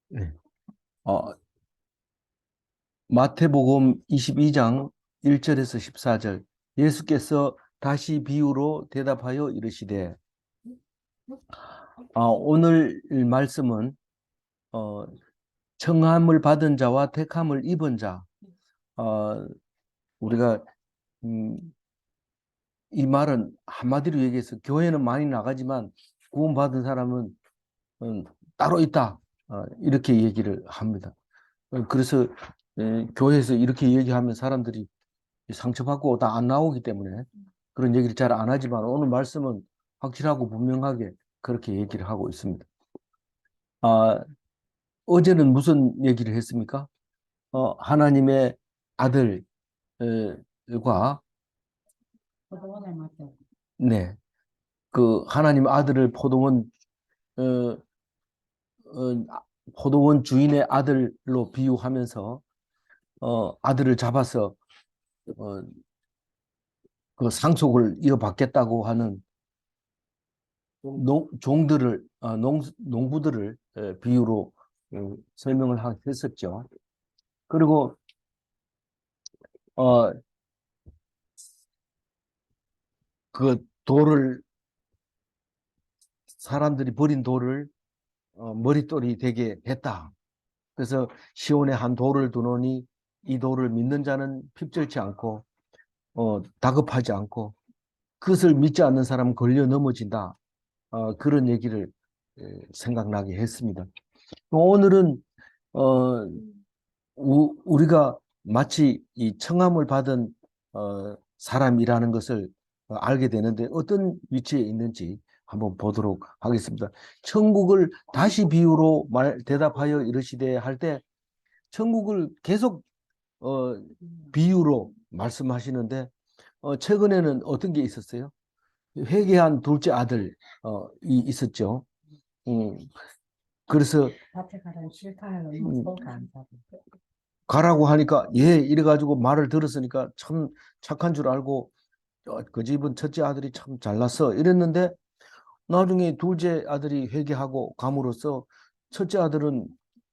네. 어, 마태복음 22장 1절에서 14절. 예수께서 다시 비유로 대답하여 이르시되, 오늘 말씀은 어, 청함을 받은 자와 택함을 입은 자. 어, 우리가 음, 이 말은 한마디로 얘기해서 교회는 많이 나가지만 구원받은 사람은 따로 있다. 이렇게 얘기를 합니다. 그래서 교회에서 이렇게 얘기하면 사람들이 상처받고 다 안 나오기 때문에 그런 얘기를 잘 안 하지만 오늘 말씀은 확실하고 분명하게 그렇게 얘기를 하고 있습니다. 아, 어제는 무슨 얘기를 했습니까? 하나님의 아들과 네, 그 하나님 아들을 어, 포도원 주인의 아들로 비유하면서 아들을 잡아서 어, 그 상속을 이어받겠다고 하는 종들을 농부들을 비유로 설명을 했었죠. 그리고 어, 그 돌을 사람들이 버린 돌을 머릿돌이 되게 했다. 그래서 시온에 한 돌을 두노니 이 돌을 믿는 자는 핍절치 않고 다급하지 않고 그것을 믿지 않는 사람은 걸려 넘어진다. 그런 얘기를 생각나게 했습니다. 오늘은 어, 우리가 마치 이 청함을 받은 사람이라는 것을 알게 되는데 어떤 위치에 있는지 한번 보도록 하겠습니다. 천국을 다시 비유로 대답하여 이르시되 할 때 천국을 계속 어, 비유로 말씀하시는데 최근에는 어떤 게 있었어요? 회개한 둘째 아들이 있었죠. 음, 그래서 가라고 하니까 예 이래가지고 말을 들었으니까 참 착한 줄 알고 그 집은 첫째 아들이 참 잘났어 이랬는데 나중에 둘째 아들이 회개하고 감으로써 첫째 아들은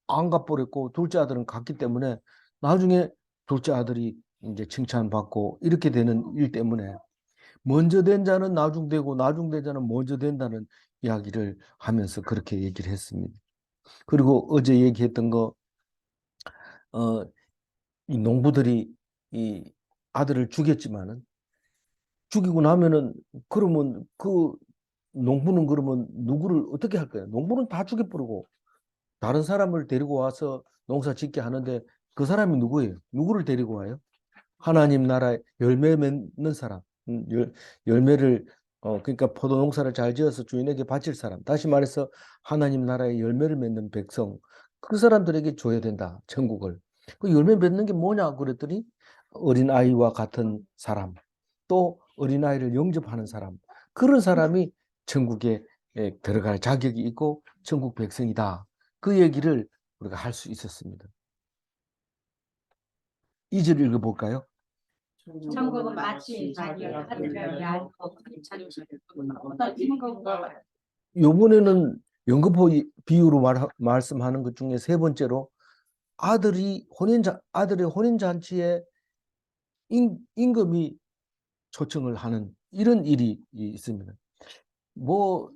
안 가버렸고 둘째 아들은 갔기 때문에 나중에 둘째 아들이 이제 칭찬받고 이렇게 되는 일 때문에 먼저 된 자는 나중되고 나중된 자는 먼저 된다는 이야기를 하면서 그렇게 얘기를 했습니다. 그리고 어제 얘기했던 거 어, 이 농부들이 이 아들을 죽였지만은 죽이고 나면은 그러면 그 농부는 그러면 누구를 어떻게 할 거예요? 농부는 다 죽여버리고 다른 사람을 데리고 와서 농사 짓게 하는데 그 사람이 누구예요? 누구를 데리고 와요? 하나님 나라에 열매 맺는 사람, 열매를 그러니까 포도 농사를 잘 지어서 주인에게 바칠 사람. 다시 말해서 하나님 나라의 열매를 맺는 백성. 그 사람들에게 줘야 된다. 천국을. 그 열매 맺는 게 뭐냐 그랬더니 어린 아이와 같은 사람, 또 어린 아이를 영접하는 사람. 그런 사람이 천국에 들어갈 자격이 있고 천국 백성이다. 그 얘기를 우리가 할 수 있었습니다. 2절 읽어볼까요? 천국은 마치 자기 아들을 위하여 어떤 천국을 요번에는 연거푸 비유로 말씀하는 것 중에 세 번째로 아들의 혼인잔치에 임금이 초청을 하는 이런 일이 있습니다. 뭐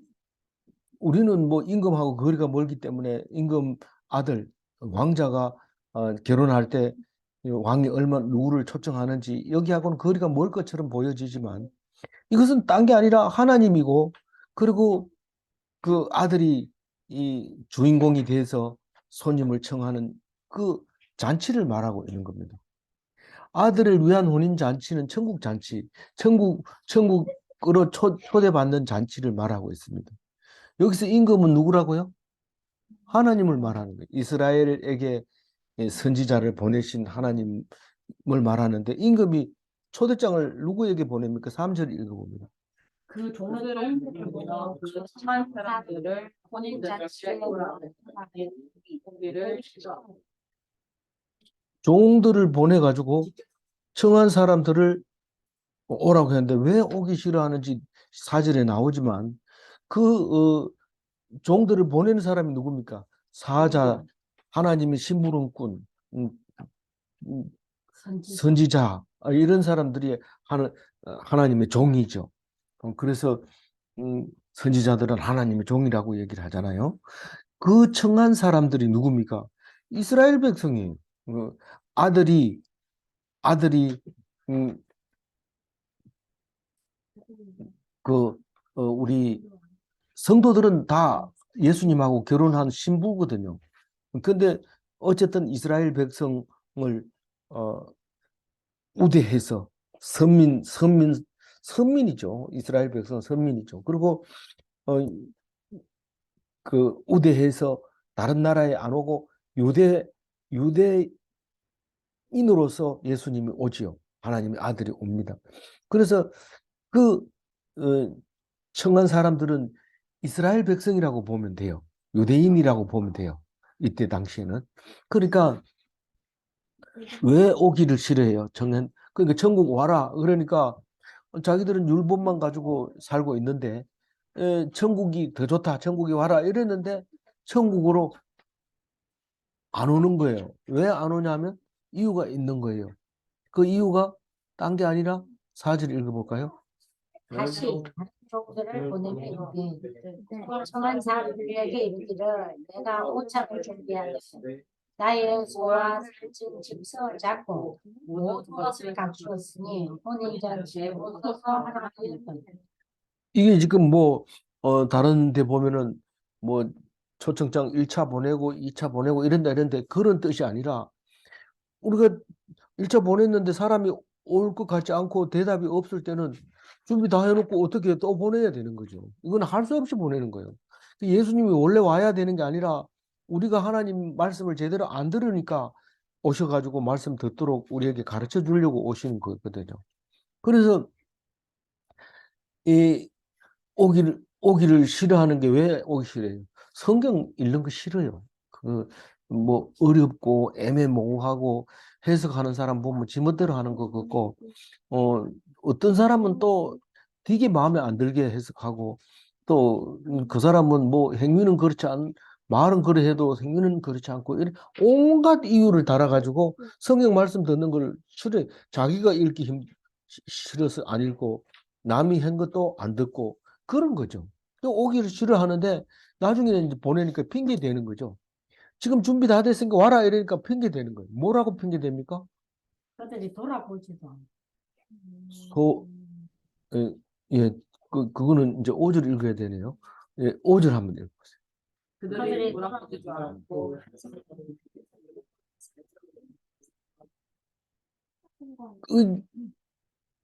우리는 뭐 임금하고 거리가 멀기 때문에 임금 아들 왕자가 결혼할 때 왕이 얼마 누구를 초청하는지 여기하고는 거리가 멀 것처럼 보여지지만 이것은 딴 게 아니라 하나님이고 그리고 그 아들이 이 주인공이 돼서 손님을 청하는 그 잔치를 말하고 있는 겁니다. 아들을 위한 혼인 잔치는 천국 잔치, 천국으로 초대받는 잔치를 말하고 있습니다. 여기서 임금은 누구라고요? 하나님을 말하는 거예요. 이스라엘에게 선지자를 보내신 하나님을 말하는데 임금이 초대장을 누구에게 보냅니까? 3절 읽어봅니다. 그 종들을 보내서 그 천한 사람들을 혼인잔치에 우리를 종들을 보내가지고 청한 사람들을 오라고 했는데 왜 오기 싫어하는지 4절에 나오지만 그 종들을 보내는 사람이 누굽니까? 사자 하나님의 심부름꾼, 음, 음, 선지. 선지자 이런 사람들이 하나님의 종이죠. 그래서 선지자들은 하나님의 종이라고 얘기를 하잖아요. 그 청한 사람들이 누굽니까? 이스라엘 백성이 어, 아들이 아들이 음, 우리 성도들은 다 예수님하고 결혼한 신부거든요. 근데 어쨌든 이스라엘 백성을 어, 우대해서 선민이죠. 이스라엘 백성은 선민이죠. 그리고 어, 그 우대해서 다른 나라에 안 오고 유대인으로서 예수님이 오지요. 하나님의 아들이 옵니다. 그래서 그 청한 사람들은 이스라엘 백성이라고 보면 돼요. 유대인이라고 보면 돼요. 이때 당시에는. 그러니까 왜 오기를 싫어해요? 그러니까 천국 와라. 그러니까 자기들은 율법만 가지고 살고 있는데 천국이 더 좋다. 천국이 와라. 이랬는데 천국으로 안 오는 거예요. 왜 안 오냐면 이유가 있는 거예요. 그 이유가 딴 게 아니라 사절 읽어볼까요? 다시 다른 종들을 보내면 청한 사람들에게 이르기를 내가 오차를 준비하였다. 나의 소와 살찐 짐승을 잡고 모든 것을 갖추었으니 혼인잔치에 오소서 하라 하였다. 이게 지금 뭐 다른 데 보면은 뭐 초청장 1차 보내고 2차 보내고 이런데 그런 뜻이 아니라 우리가 1차 보냈는데 사람이 올 것 같지 않고 대답이 없을 때는 준비 다 해놓고 어떻게 또 보내야 되는 거죠. 이건 할 수 없이 보내는 거예요. 예수님이 원래 와야 되는 게 아니라 우리가 하나님 말씀을 제대로 안 들으니까 오셔가지고 말씀 듣도록 우리에게 가르쳐 주려고 오시는 거거든요. 그래서 이 오기를 싫어하는 게 왜 오기 싫어요? 성경 읽는 거 싫어요. 뭐 어렵고 애매모호하고 해석하는 사람 보면 지멋대로 하는 것 같고 어떤 사람은 또 되게 마음에 안 들게 해석하고 또 그 사람은 뭐 행위는 말은 그래 해도 행위는 그렇지 않고 이런 온갖 이유를 달아가지고 성경 말씀 듣는 걸 싫어해. 자기가 읽기 싫어서 안 읽고 남이 한 것도 안 듣고 그런 거죠. 오기를 싫어하는데 나중에 이제 보내니까 핑계 대는 거죠. 지금 준비 다 됐으니까 와라 이러니까 핑계 대는 거예요. 뭐라고 핑계 됩니까? 그들이 돌아보지도 않고. 소, 예, 예, 그거는 이제 5절 읽어야 되네요. 예, 5절 한번 읽어보세요. 그들이 돌아보지도 않고 그,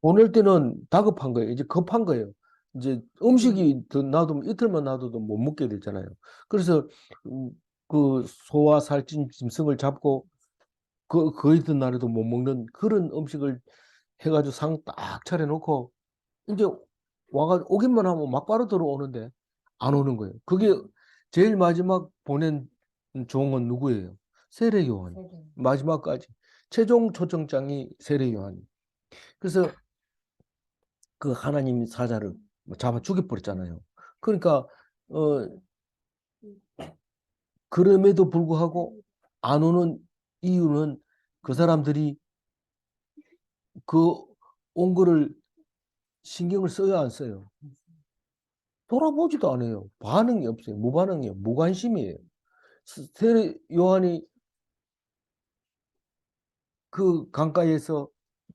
보낼 때는 다급한 거예요. 이제 급한 거예요. 이제 음식이 더 놔두면 이틀만 놔둬도 못 먹게 되잖아요. 그래서 음, 그 소와 살찐 짐승을 잡고 그 있던 날에도 못 먹는 그런 음식을 해가지고 상 딱 차려놓고 이제 오기만 하면 막바로 들어오는데 안 오는 거예요. 그게 제일 마지막 보낸 종은 누구예요? 세례 요한. 마지막까지 최종 초청장이 세례 요한. 그래서 그 하나님 사자를 잡아 죽여버렸잖아요. 그러니까 어 그럼에도 불구하고 안 오는 이유는 그 사람들이 그 온 거를 신경을 써야 안 써요. 돌아보지도 않아요. 반응이 없어요. 무반응이에요. 무관심이에요. 세례 요한이 그 강가에서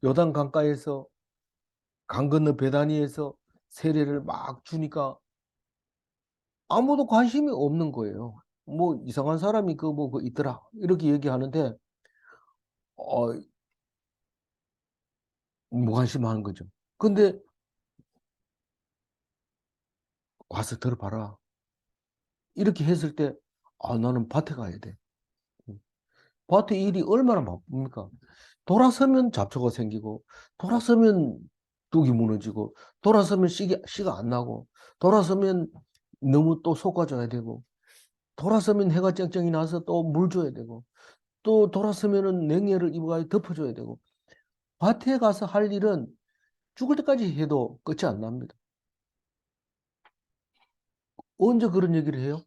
요단 강가에서 강 건너 베다니에서 세례를 막 주니까 아무도 관심이 없는 거예요. 뭐 이상한 사람이 그 있더라 이렇게 얘기하는데 어, 무관심한 거죠. 근데 와서 들어봐라 이렇게 했을 때 나는 밭에 가야 돼. 밭에 일이 얼마나 바쁩니까? 돌아서면 잡초가 생기고, 돌아서면 뚝이 무너지고, 돌아서면 씨가 안 나고, 돌아서면 너무 또 솎아줘야 되고, 돌아서면 해가 쨍쨍이 나서 또 물 줘야 되고, 또 돌아서면은 냉해를 입어가 덮어줘야 되고, 밭에 가서 할 일은 죽을 때까지 해도 끝이 안 납니다. 언제 그런 얘기를 해요?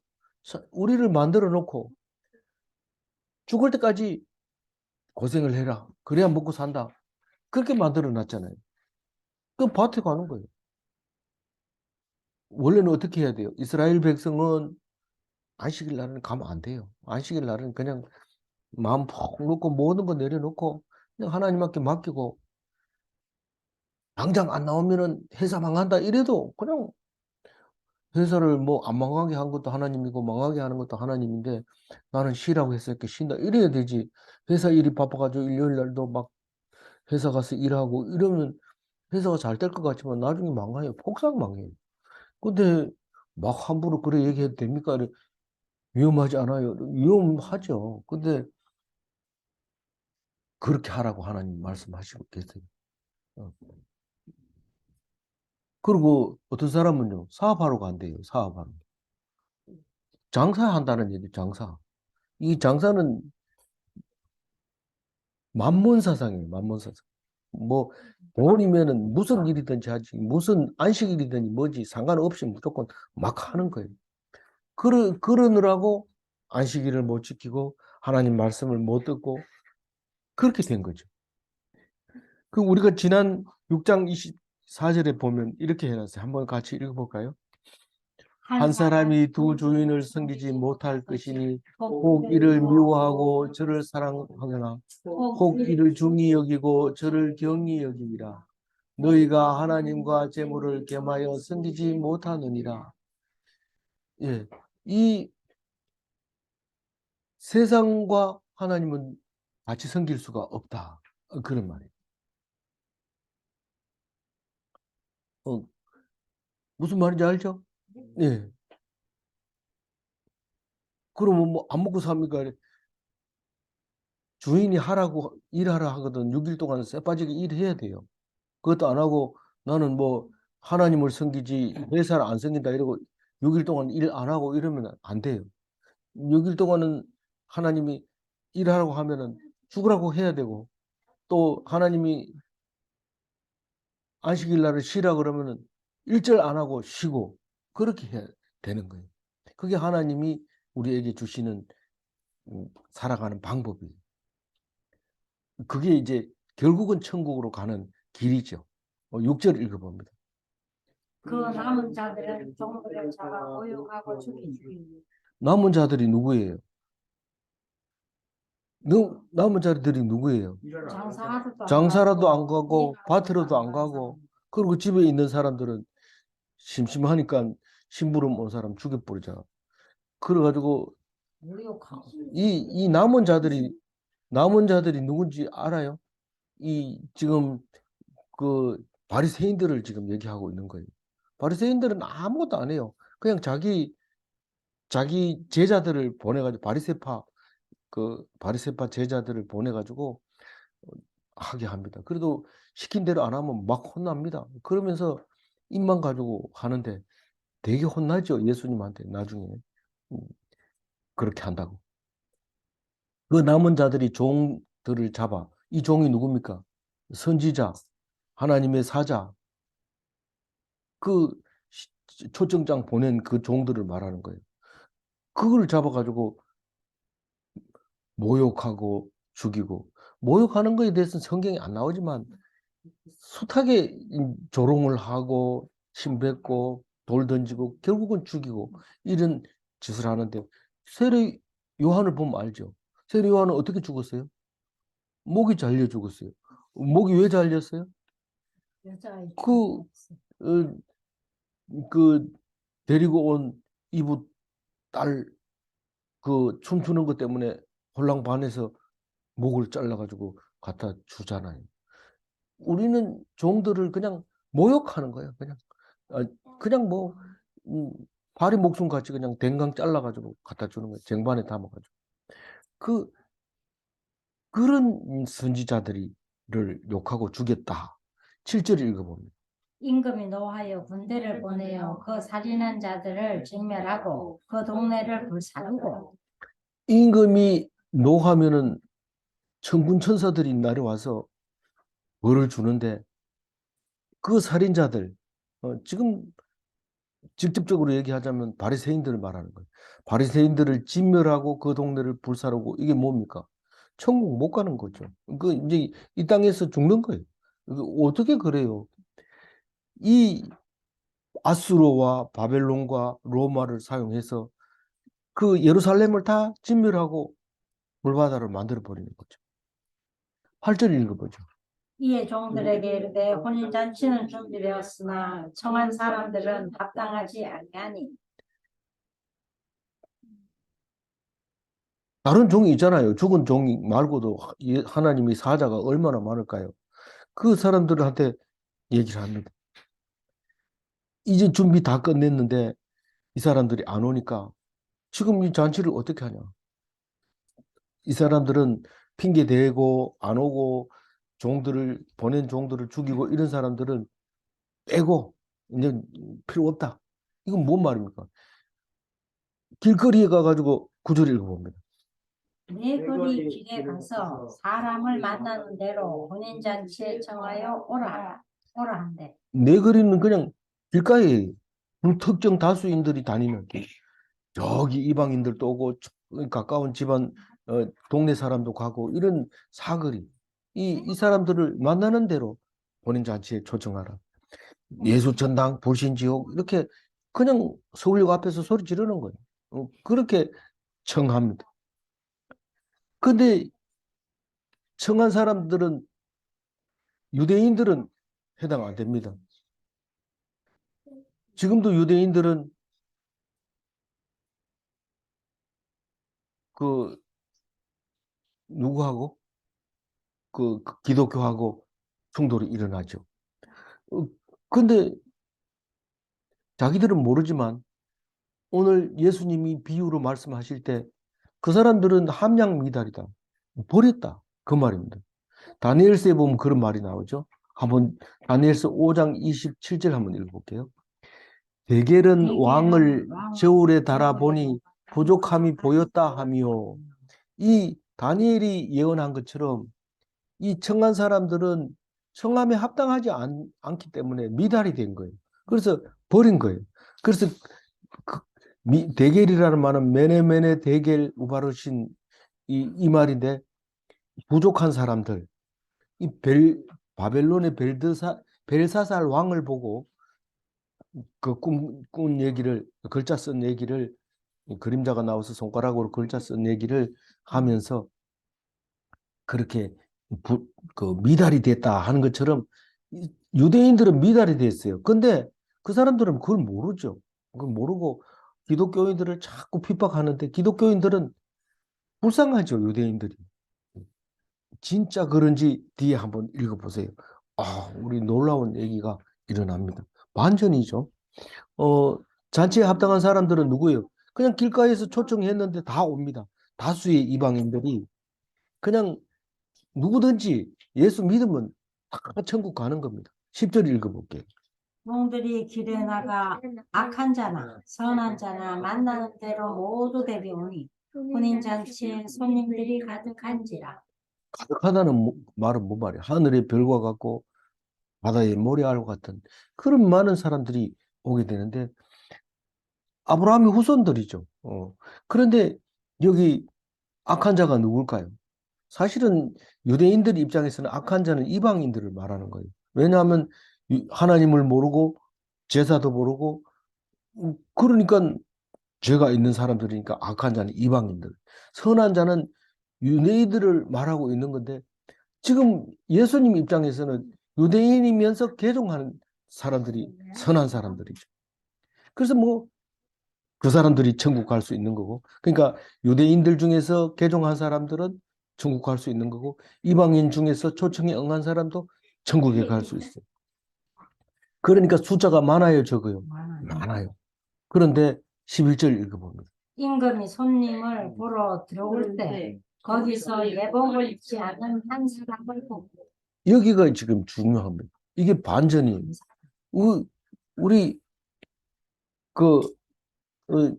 우리를 만들어 놓고 죽을 때까지 고생을 해라. 그래야 먹고 산다. 그렇게 만들어 놨잖아요. 그럼 밭에 가는 거예요. 원래는 어떻게 해야 돼요? 이스라엘 백성은 안식일 날은 가면 안 돼요. 안식일 날은 그냥 마음 푹 놓고 모든 거 내려놓고 그냥 하나님께 맡기고 당장 안 나오면은 회사 망한다 이래도 그냥 회사를 뭐 안 망하게 한 것도 하나님이고 망하게 하는 것도 하나님인데 나는 쉬라고 했으니까 쉰다 이래야 되지. 회사 일이 바빠가지고 일요일 날도 막 회사 가서 일하고 이러면 회사가 잘 될 것 같지만 나중에 망해요. 폭삭 망해요. 근데 막 함부로 그래 얘기해도 됩니까? 위험하지 않아요. 위험하죠. 근데 그렇게 하라고 하나님 말씀하시고 계세요. 어. 그리고 어떤 사람은요, 사업하러 간대요, 사업하러. 장사한다는 얘기, 장사. 이 장사는 만문사상이에요, 만문사상. 뭐, 돈이면은 무슨 일이든지 하지, 무슨 안식일이든지 뭐지, 상관없이 무조건 막 하는 거예요. 그러느라고 안식일을 못 지키고 하나님 말씀을 못 듣고 그렇게 된 거죠. 그 우리가 지난 6장 24절에 보면 이렇게 해놨어요. 한번 같이 읽어볼까요? 한 사람이 두 주인을 섬기지 못할 것이니 혹 이를 미워하고 저를 사랑하거나 혹 이를 중히 여기고 저를 경히 여기니라. 너희가 하나님과 재물을 겸하여 섬기지 못하느니라. 예, 이 세상과 하나님은 같이 섬길 수가 없다. 그런 말이에요. 어, 무슨 말인지 알죠? 예. 그러면 뭐 안 먹고 삽니까? 주인이 하라고 일하라 하거든. 6일 동안 쇠 빠지게 일해야 돼요. 그것도 안 하고 나는 뭐 하나님을 섬기지 회사를 안 섬긴다 이러고 6일 동안 일 안 하고 이러면 안 돼요. 6일 동안은 하나님이 일하라고 하면은 죽으라고 해야 되고 또 하나님이 안식일 날을 쉬라 그러면은 일절 안 하고 쉬고 그렇게 해야 되는 거예요. 그게 하나님이 우리에게 주시는 살아가는 방법이에요. 그게 이제 결국은 천국으로 가는 길이죠. 6절 읽어봅니다. 그 남은 자들은 종들을 잡아 모욕하고 죽이니 남은 자들이 누구예요? 남은 자들이 누구예요? 장사라도 안 가고 밭으로도 안 가고 그리고 집에 있는 사람들은 심심하니까 심부름 온 사람 죽여버리잖아. 그래가지고 모욕하고 이 남은 자들이 누군지 알아요? 이 지금 그 바리새인들을 지금 얘기하고 있는 거예요. 바리새인들은 아무것도 안 해요. 그냥 자기 제자들을 보내가지고 바리새파 제자들을 보내가지고 하게 합니다. 그래도 시킨 대로 안 하면 막 혼납니다. 그러면서 입만 가지고 하는데 되게 혼나죠. 예수님한테 나중에 음, 그렇게 한다고. 그 남은 자들이 종들을 잡아. 이 종이 누굽니까? 선지자, 하나님의 사자. 그 초청장 보낸 그 종들을 말하는 거예요. 그걸 잡아가지고 모욕하고 죽이고 모욕하는 거에 대해서는 성경이 안 나오지만 숱하게 조롱을 하고 침뱉고 돌 던지고 결국은 죽이고 이런 짓을 하는데 세례 요한을 보면 알죠. 세례 요한은 어떻게 죽었어요? 목이 잘려 죽었어요. 목이 왜 잘렸어요? 여자아이 그, 어, 그 데리고 온 이부 딸 그 춤추는 것 때문에 홀랑 반해서 목을 잘라가지고 갖다 주잖아요. 우리는 종들을 그냥 모욕하는 거예요. 그냥 뭐 음, 파리 목숨 같이 그냥 댕강 잘라가지고 갖다 주는 거예요. 쟁반에 담아가지고. 그 그런 선지자들을 욕하고 죽였다. 7절 읽어봅니다. 임금이 노하여 군대를 보내어 그 살인한 자들을 진멸하고 그 동네를 불사르고 임금이 노하면은 천군 천사들이 내려와서 벌을 주는데 그 살인자들 지금 직접적으로 얘기하자면 바리새인들을 말하는 거예요. 바리새인들을 진멸하고 그 동네를 불사르고 이게 뭡니까? 천국 못 가는 거죠. 그 이제 이 땅에서 죽는 거예요. 어떻게 그래요? 이 아수르와 바벨론과 로마를 사용해서 그 예루살렘을 다 진멸하고 불바다를 만들어 버리는 거죠. 8절 읽어보죠. 이에 종들에게 이르되 혼인잔치는 준비되었으나 청한 사람들은 합당하지 아니하니 다른 종이 있잖아요. 죽은 종 말고도 하나님의 사자가 얼마나 많을까요? 그 사람들한테 얘기를 합니다. 이제 준비 다 끝냈는데 이 사람들이 안 오니까 지금 이 잔치를 어떻게 하냐? 이 사람들은 핑계 대고 안 오고 보낸 종들을 죽이고 이런 사람들은 빼고 이제 필요 없다. 이건 뭔 말입니까? 길거리에 가가지고 구절 읽어봅니다. 내 거리 길에 가서 사람을 만나는 대로 혼인잔치에 청하여 오라 한대. 내 거리는 그냥 길가에 불특정 다수인들이 다니는 길. 저기 이방인들도 오고 가까운 집안 동네 사람도 가고 이런 사거리. 이 사람들을 만나는 대로 혼인잔치에 초청하라. 예수전당 불신지옥 이렇게 그냥 서울역 앞에서 소리 지르는 거예요. 그렇게 청합니다. 근데 청한 사람들은 유대인들은 해당 안 됩니다. 지금도 유대인들은 그 누구하고 그 기독교하고 충돌이 일어나죠. 근데 자기들은 모르지만 오늘 예수님이 비유로 말씀하실 때 그 사람들은 함량 미달이다. 버렸다. 그 말입니다. 다니엘서에 보면 그런 말이 나오죠. 한번 다니엘서 5장 27절 한번 읽어볼게요. 대겔은 왕을 저울에 달아보니 부족함이 보였다 하며 이 다니엘이 예언한 것처럼 이 청한 사람들은 청함에 합당하지 않기 때문에 미달이 된 거예요. 그래서 버린 거예요. 그래서 그 대겔이라는 말은 메네메네 대겔 우바르신 이 말인데 부족한 사람들 이 바벨론의 벨사살 왕을 보고 그 꾼 얘기를 글자 쓴 얘기를 그림자가 나와서 손가락으로 글자 쓴 얘기를 하면서 그렇게 미달이 됐다 하는 것처럼 유대인들은 미달이 됐어요. 근데 그 사람들은 그걸 모르죠. 그걸 모르고 기독교인들을 자꾸 핍박하는데 기독교인들은 불쌍하죠, 유대인들이. 진짜 그런지 뒤에 한번 읽어보세요. 우리 놀라운 얘기가 일어납니다. 반전이죠. 어, 잔치에 합당한 사람들은 누구예요? 그냥 길가에서 초청했는데 다 옵니다. 다수의 이방인들이 그냥 누구든지 예수 믿으면 다 천국 가는 겁니다. 10절 읽어볼게요. 종들이 길에 나가 악한 자나 선한 자나 만나는 대로 모두 데려오니 혼인잔치에 손님들이 가득한지라. 가득하다는 말은 뭔 말이에요? 하늘의 별과 같고 바다의 모래알과 같은 그런 많은 사람들이 오게 되는데 아브라함의 후손들이죠. 그런데 여기 악한 자가 누굴까요? 사실은 유대인들 입장에서는 악한 자는 이방인들을 말하는 거예요. 왜냐하면 하나님을 모르고 제사도 모르고 그러니까 죄가 있는 사람들이니까 악한 자는 이방인들. 선한 자는 유대인들을 말하고 있는 건데 지금 예수님 입장에서는 유대인이면서 개종하는 사람들이 선한 사람들이죠. 그래서 뭐 그 사람들이 천국 갈 수 있는 거고. 그러니까 유대인들 중에서 개종한 사람들은 천국 갈 수 있는 거고 이방인 중에서 초청에 응한 사람도 천국에 갈 수 있어요. 그러니까 숫자가 많아요, 적어요? 많아요. 그런데 11절 읽어봅니다. 임금이 손님을 보러 들어올 때 거기서 예복을 입지 않은 한 사람을 보고 여기가 지금 중요합니다. 이게 반전이에요. 우리 그 어,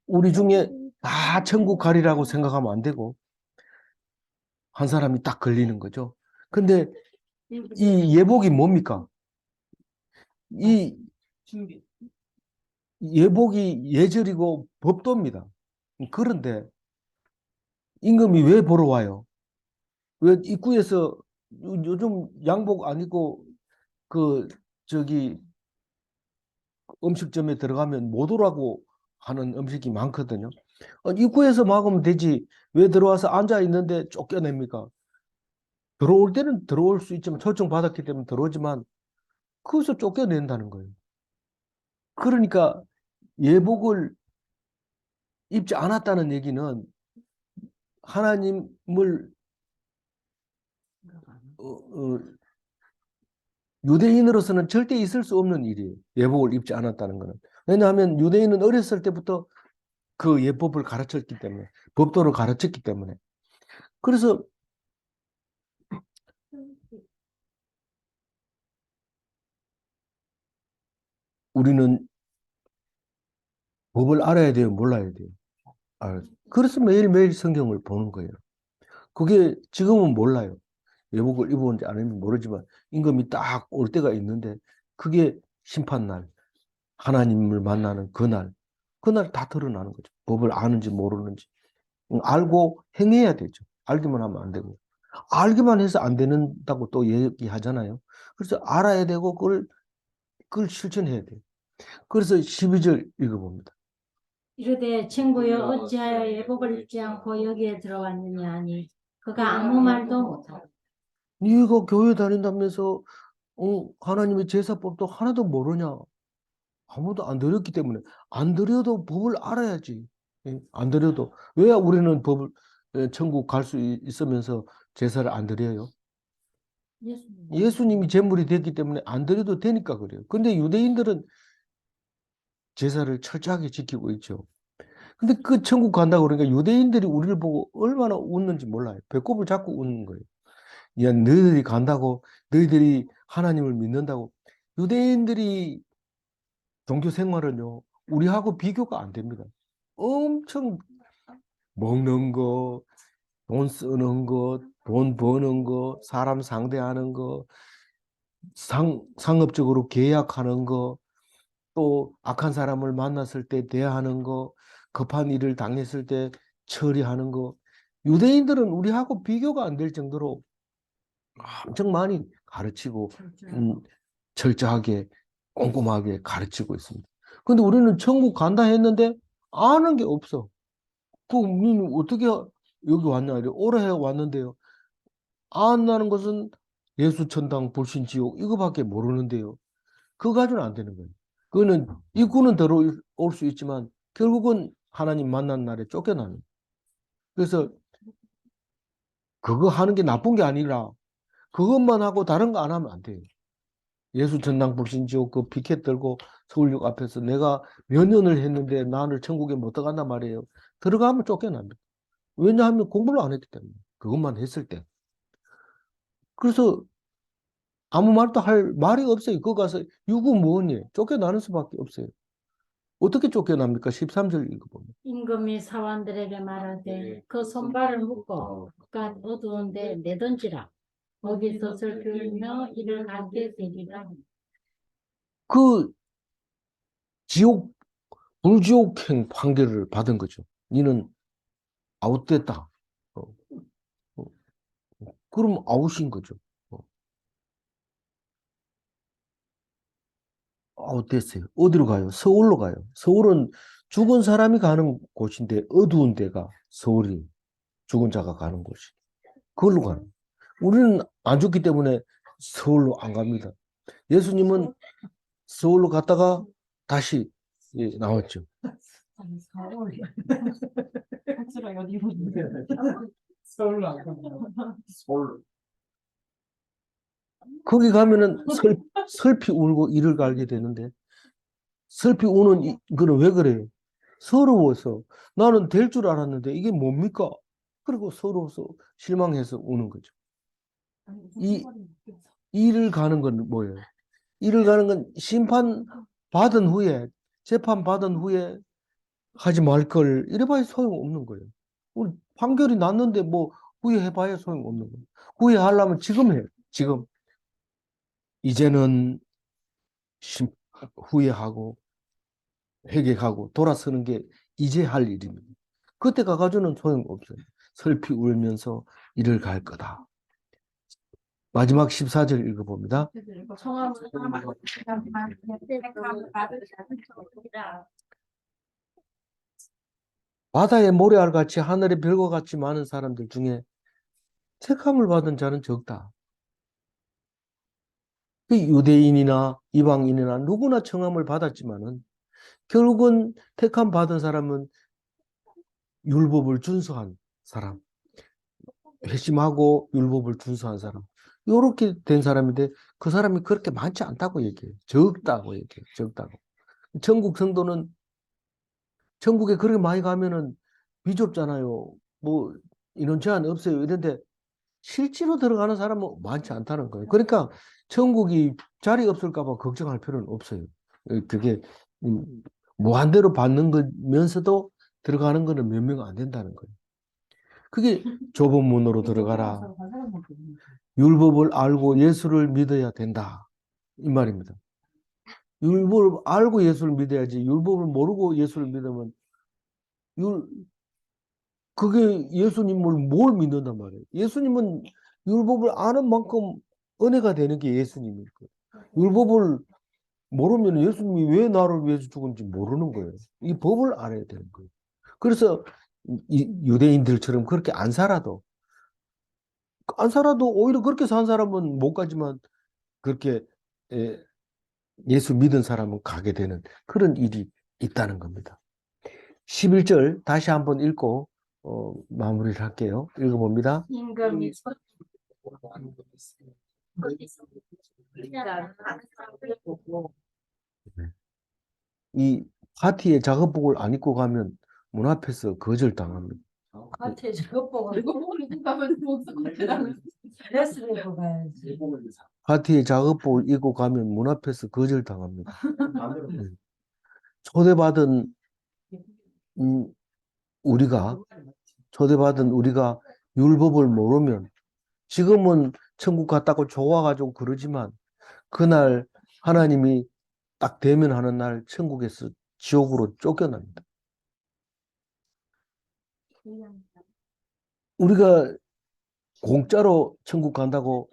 우리 중에 다 천국 가리라고 생각하면 안 되고 한 사람이 딱 걸리는 거죠. 근데 이 예복이 뭡니까? 이 예복이 예절이고 법도입니다. 그런데 임금이 왜 보러 와요? 왜 입구에서 요즘 양복 안 입고 그 저기 음식점에 들어가면 못 오라고 하는 음식이 많거든요. 입구에서 막으면 되지. 왜 들어와서 앉아 있는데 쫓겨냅니까? 들어올 때는 들어올 수 있지만 초청 받았기 때문에 들어오지만 거기서 쫓겨낸다는 거예요. 그러니까 예복을 입지 않았다는 얘기는 하나님을 유대인으로서는 절대 있을 수 없는 일이에요. 예복을 입지 않았다는 것은. 왜냐하면 유대인은 어렸을 때부터 그 예법을 가르쳤기 때문에, 법도를 가르쳤기 때문에. 그래서 우리는 법을 알아야 돼요, 몰라야 돼요. 그래서 매일매일 성경을 보는 거예요. 그게 지금은 몰라요. 예복을 입었는지 안 입는지 모르지만 임금이 딱 올 때가 있는데 그게 심판날, 하나님을 만나는 그날 다 드러나는 거죠. 법을 아는지 모르는지. 알고 행해야 되죠. 알기만 하면 안 되고. 알기만 해서 안 된다고 또 얘기하잖아요. 그래서 알아야 되고 그걸 실천해야 돼요. 그래서 12절 읽어봅니다. 이르되 친구여 어찌하여 예복을 입지 않고 여기에 들어왔느냐 하니 그가 아무 말도 못하고 네가 교회 다닌다면서 하나님의 제사법도 하나도 모르냐? 아무도 안 들었기 때문에 안 들여도 법을 알아야지. 예, 안 들여도 왜 우리는 법을 천국 갈 수 있으면서 제사를 안 드려요? 예수님이 제물이 됐기 때문에 안 드려도 되니까 그래요. 근데 유대인들은 제사를 철저하게 지키고 있죠. 근데 그 천국 간다고 그러니까 유대인들이 우리를 보고 얼마나 웃는지 몰라요. 배꼽을 잡고 웃는 거예요. 야, 너희들이 간다고, 너희들이 하나님을 믿는다고. 유대인들이 종교 생활은요, 우리하고 비교가 안 됩니다. 엄청 먹는 거, 돈 쓰는 거, 돈 버는 거, 사람 상대하는 거, 상업적으로 계약하는 거, 또 악한 사람을 만났을 때 대하는 거, 급한 일을 당했을 때 처리하는 거. 유대인들은 우리하고 비교가 안 될 정도로 엄청 많이 가르치고 철저하게 꼼꼼하게 가르치고 있습니다. 근데 우리는 천국 간다 했는데 아는 게 없어. 우리는 어떻게 여기 왔냐? 오래 왔는데요. 안다는 것은 예수 천당 불신 지옥 이거밖에 모르는데요. 그거 가지고는 안 되는 거예요. 그거는 입구는 들어올 수 있지만 결국은 하나님 만난 날에 쫓겨나는. 그래서 그거 하는 게 나쁜 게 아니라 그것만 하고 다른 거 안 하면 안 돼요. 예수 전당 불신지옥 그 피켓 들고 서울역 앞에서 내가 몇 년을 했는데 나를 천국에 못 들어간단 말이에요. 들어가면 쫓겨납니다. 왜냐하면 공부를 안 했기 때문에. 그것만 했을 때. 그래서 아무 말도 할 말이 없어요. 거기 가서 유구 무언이 쫓겨나는 수밖에 없어요. 어떻게 쫓겨납니까? 13절 읽어보면. 임금이 사원들에게 말하되 그 손발을 묶고 바깥 어두운데 내던지라 거기서 슬피며 이를 갈게 되리라. 그 지옥, 불지옥행 판결을 받은 거죠. 니는 아웃됐다. 어, 어, 그럼 아웃인 거죠. 어, 아웃됐어요. 어디로 가요? 서울로 가요. 서울은 죽은 사람이 가는 곳인데 어두운 데가 서울이 죽은 자가 가는 곳이. 그걸로 가는. 우리는 안 죽기 때문에 서울로 안 갑니다. 예수님은 서울로 갔다가 다시 나왔죠. 서울로 안 간다. 서울. 거기 가면은 슬피 울고 이를 갈게 되는데 슬피 우는 그는 왜 그래요? 서러워서 나는 될 줄 알았는데 이게 뭡니까? 그리고 서러워서 실망해서 우는 거죠. 이 일을 가는 건 뭐예요? 일을 가는 건 심판 받은 후에 재판 받은 후에 하지 말 걸 이래봐야 소용없는 거예요. 우리 판결이 났는데 뭐 후회해봐야 소용없는 거예요. 후회하려면 지금 해요. 지금 이제는 후회하고 회개하고 돌아서는 게 이제 할 일입니다. 그때 가가지고는 소용없어요. 슬피 울면서 이를 갈 거다. 마지막 14절 읽어봅니다. 바다의 모래알같이 하늘의 별과 같이 많은 사람들 중에 택함을 받은 자는 적다. 그 유대인이나 이방인이나 누구나 청함을 받았지만은 결국은 택함 받은 사람은 율법을 준수한 사람, 회심하고 율법을 준수한 사람, 이렇게 된 사람인데 그 사람이 그렇게 많지 않다고 얘기해요. 적다고 얘기해요. 적다고. 천국 성도는 천국에 그렇게 많이 가면은 비좁잖아요. 뭐 인원 제한 없어요. 이런데 실제로 들어가는 사람은 많지 않다는 거예요. 그러니까 천국이 자리 없을까 봐 걱정할 필요는 없어요. 그게 무한대로 받는 거면서도 들어가는 거는 몇 명 안 된다는 거예요. 그게 좁은 문으로 들어가라. 율법을 알고 예수를 믿어야 된다. 이 말입니다. 율법을 알고 예수를 믿어야지 율법을 모르고 예수를 믿으면 그게 예수님을 뭘 믿는단 말이에요. 예수님은 율법을 아는 만큼 은혜가 되는 게 예수님일 거예요. 율법을 모르면 예수님이 왜 나를 위해서 죽은지 모르는 거예요. 이 법을 알아야 되는 거예요. 그래서 이 유대인들처럼 그렇게 안 살아도 오히려 그렇게 산 사람은 못 가지만 그렇게 예수 믿은 사람은 가게 되는 그런 일이 있다는 겁니다. 11절 다시 한번 읽고 마무리를 할게요. 읽어봅니다. 임금이 이 파티에 작업복을 안 입고 가면 문 앞에서 거절당합니다. 밭에 작업복을 가면 드레스를 입고 가야지. 파티에 작업복을 입고 가면 문 앞에서 거절당합니다. 초대받은 음, 우리가 초대받은 우리가 율법을 모르면 지금은 천국 갔다고 좋아가지고 그러지만 그날 하나님이 딱 대면하는 날 천국에서 지옥으로 쫓겨납니다. 우리가 공짜로 천국 간다고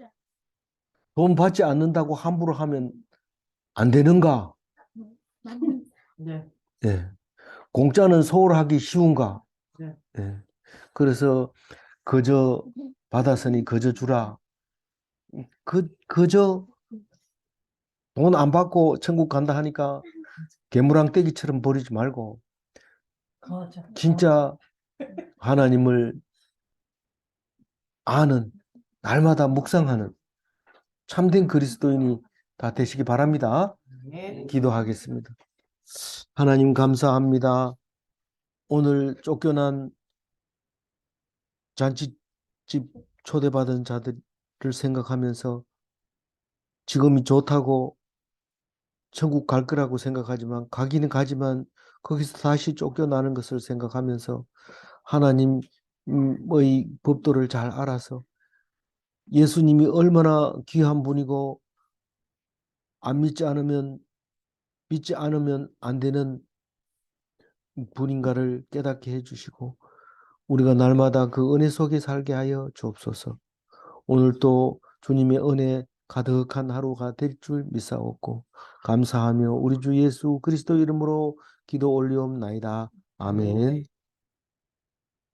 돈 받지 않는다고 함부로 하면 안 되는가? 네. 예. 공짜는 소홀하기 쉬운가? 네. 예. 그래서 그저 받았으니 그저 주라. 그저 돈 안 받고 천국 간다 하니까 개무랑떼기처럼 버리지 말고 진짜 하나님을 아는 날마다 묵상하는 참된 그리스도인이 다 되시기 바랍니다. 네. 기도하겠습니다. 하나님 감사합니다. 오늘 쫓겨난 잔치집 초대받은 자들을 생각하면서 지금이 좋다고 천국 갈 거라고 생각하지만 가기는 가지만 거기서 다시 쫓겨나는 것을 생각하면서 하나님의 법도를 잘 알아서 예수님이 얼마나 귀한 분이고 믿지 않으면 안 되는 분인가를 깨닫게 해주시고 우리가 날마다 그 은혜 속에 살게 하여 주옵소서. 오늘도 주님의 은혜 가득한 하루가 될 줄 믿사옵고 감사하며 우리 주 예수 그리스도 이름으로 기도 올리옵나이다. 아멘.